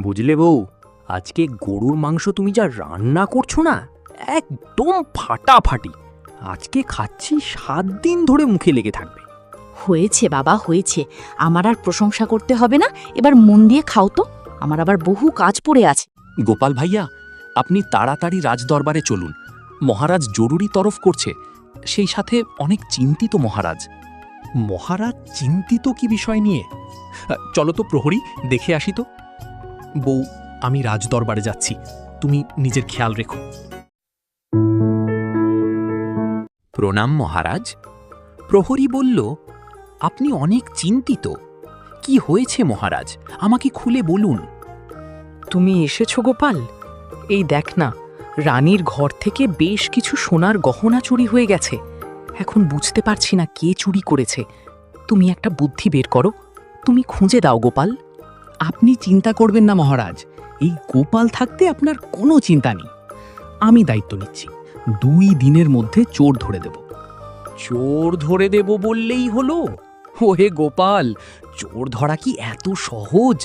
বুঝলে বউ, আজকে গরুর মাংস তুমি যা রান্না করছো না, একদম ফাটাফাটি। আজকে খাচ্ছি 7 দিন ধরে মুখে লেগে থাকবে। হয়েছে বাবা, হয়েছে। আমার আর প্রশংসা করতে হবে না, এবার মন দিয়ে খাও তো। আমার আবার বহু কাজ পড়ে আছে। গোপাল ভাইয়া, আপনি তাড়াতাড়ি রাজদরবারে চলুন। মহারাজ জরুরি তরফ করছে, সেই সাথে অনেক চিন্তিত মহারাজ। মহারাজ চিন্তিত কি বিষয় নিয়ে? চলো তো প্রহরী, দেখে আসি তো। বউ, আমি রাজদরবারে যাচ্ছি, তুমি নিজের খেয়াল রেখো। প্রণাম মহারাজ। প্রহরী বলল, আপনি অনেক চিন্তিত। কি হয়েছে মহারাজ, আমাকে খুলে বলুন। তুমি এসেছো গোপাল? এই দেখ না, রানীর ঘর থেকে বেশ কিছু সোনার গহনা চুরি হয়ে গেছে। এখন বুঝতে পারছি না কে চুরি করেছে। তুমি একটা বুদ্ধি বের করো, তুমি খুঁজে দাও গোপাল। আপনি চিন্তা করবেন না মহারাজ, এই গোপাল থাকতে আপনার কোনো চিন্তা নেই। আমি দায়িত্ব নিচ্ছি, 2 দিনের মধ্যে চোর ধরে দেব। চোর ধরে দেব বললেই হলো? ওহে গোপাল, চোর ধরা কি এত সহজ?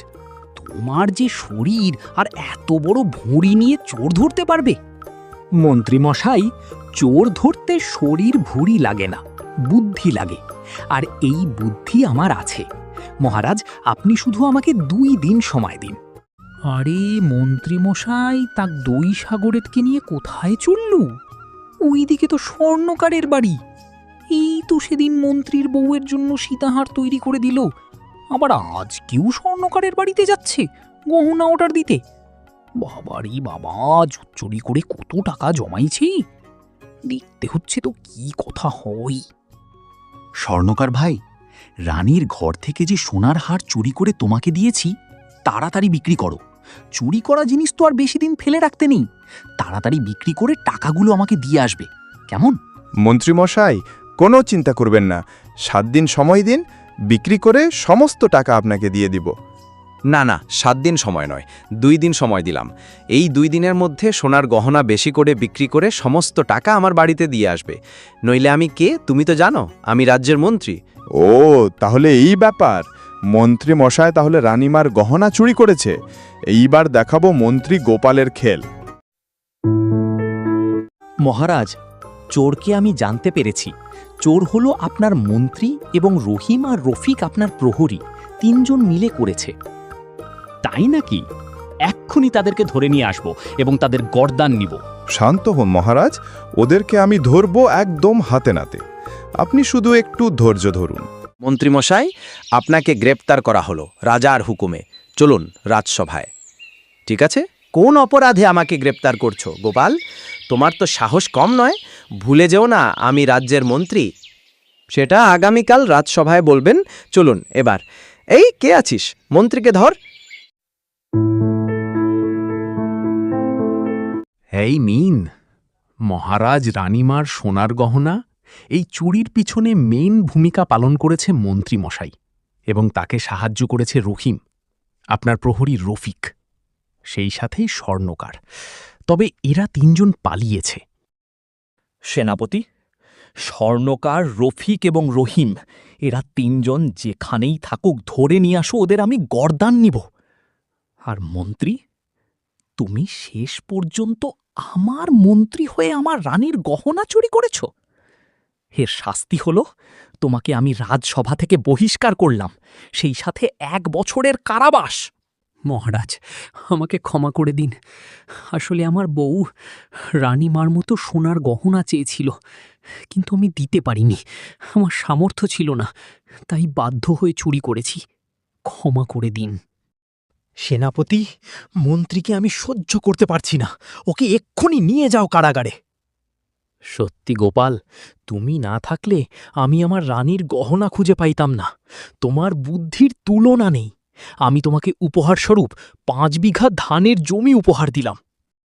তোমার যে শরীর আর এত বড় ভুঁড়ি নিয়ে চোর ধরতে পারবে? মন্ত্রী মশাই, চোর ধরতে শরীর ভুঁড়ি লাগে না, বুদ্ধি লাগে। আর এই বুদ্ধি আমার আছে। মহারাজ, আপনি শুধু আমাকে 2 দিন সময় দিন। আরে মন্ত্রী মশাই, তাক দই সাগরেতকে নিয়ে কোথায় চললু? ওইদিকে তো স্বর্ণকারের বাড়ি। এই তো সেদিন মন্ত্রীর বউয়ের জন্য সীতাহার তৈরি করে দিল, আবার আজকেও স্বর্ণকারের বাড়িতে যাচ্ছে গহনা অর্ডার দিতে। বাবারি বাবা, চুরি করে কত টাকা জমাইছি। দেখতে হচ্ছে তো কি কথা হয়। স্বর্ণকার ভাই, রানীর ঘর থেকে যে সোনার হার চুরি করে তোমাকে দিয়েছি, তাড়াতাড়ি বিক্রি করো। চুরি করা জিনিস তো আর বেশি দিন ফেলে রাখতে নেই। তাড়াতাড়ি বিক্রি করে টাকাগুলো আমাকে দিয়ে আসবে, কেমন? মন্ত্রীমশাই, কোনো চিন্তা করবেন না। 7 দিন সময় দিন, বিক্রি করে সমস্ত টাকা আপনাকে দিয়ে দিব। না না, 7 দিন সময় নয়, 2 দিন সময় দিলাম। এই 2 দিনের মধ্যে সোনার গহনা বেশি করে বিক্রি করে সমস্ত টাকা আমার বাড়িতে দিয়ে আসবে। নইলে আমি কে তুমি তো জানো, আমি রাজ্যের মন্ত্রী। ও, তাহলে এই ব্যাপার। মন্ত্রী মশাই তাহলে রানীমার গহনা চুরি করেছে। এইবার দেখাবো মন্ত্রী গোপালের খেল। মহারাজ, চোরকে আমি জানতে পেরেছি। চোর হলো আপনার মন্ত্রী এবং রহিম আর রফিক আপনার প্রহরী, 3 জন মিলে করেছে। তাই নাকি? এক্ষুনি তাদেরকে ধরে নিয়ে আসব এবং তাদের গর্দান নিব। শান্ত হন মহারাজ, ওদেরকে আমি ধরবো একদম হাতে নাতে। আপনি শুধু একটু ধৈর্য ধরুন। মন্ত্রীমশাই, আপনাকে গ্রেপ্তার করা হলো রাজার হুকুমে। চলুন রাজসভায়। ঠিক আছে, কোন অপরাধে আমাকে গ্রেপ্তার করছো গোপাল? তোমার তো সাহস কম নয়। ভুলে যেও না আমি রাজ্যের মন্ত্রী। সেটা আগামীকাল রাজসভায় বলবেন। চলুন এবার। এই, কে আছিস? মন্ত্রীকে ধর। এই মিন, মহারাজ রানীমার সোনার গহনা, এই চুরির পিছনে মেইন ভূমিকা পালন করেছে মন্ত্রী মশাই, এবং তাকে সাহায্য করেছে রহিম, আপনার প্রহরী রফিক, সেই সাথেই স্বর্ণকার। তবে এরা 3 জন পালিয়েছে। সেনাপতি, স্বর্ণকার, রফিক এবং রহিম, এরা 3 জন যেখানেই থাকুক ধরে নিয়ে আসো, ওদের আমি গর্দান নিব। আর মন্ত্রী, তুমি শেষ পর্যন্ত আমার মন্ত্রী হয়ে আমার রানীর গহনা চুরি করেছ। এর শাস্তি হলো তোমাকে আমি রাজসভা থেকে বহিষ্কার করলাম, সেই সাথে 1 বছরের কারাবাস। মহারাজ, আমাকে ক্ষমা করে দিন। আসলে আমার বউ রানীমার মতো সোনার গহনা চেয়েছিল, কিন্তু আমি দিতে পারিনি। আমার সামর্থ্য ছিল না, তাই বাধ্য হয়ে চুরি করেছি। ক্ষমা করে দিন। সেনাপতি, মন্ত্রীকে আমি সহ্য করতে পারছি না, ওকে এক্ষুনি নিয়ে যাও কারাগারে। সত্যি গোপাল, তুমি না থাকলে আমি আমার রানীর গহনা খুঁজে পাইতাম না। তোমার বুদ্ধির তুলনা নেই। আমি তোমাকে উপহারস্বরূপ 5 বিঘা ধানের জমি উপহার দিলাম।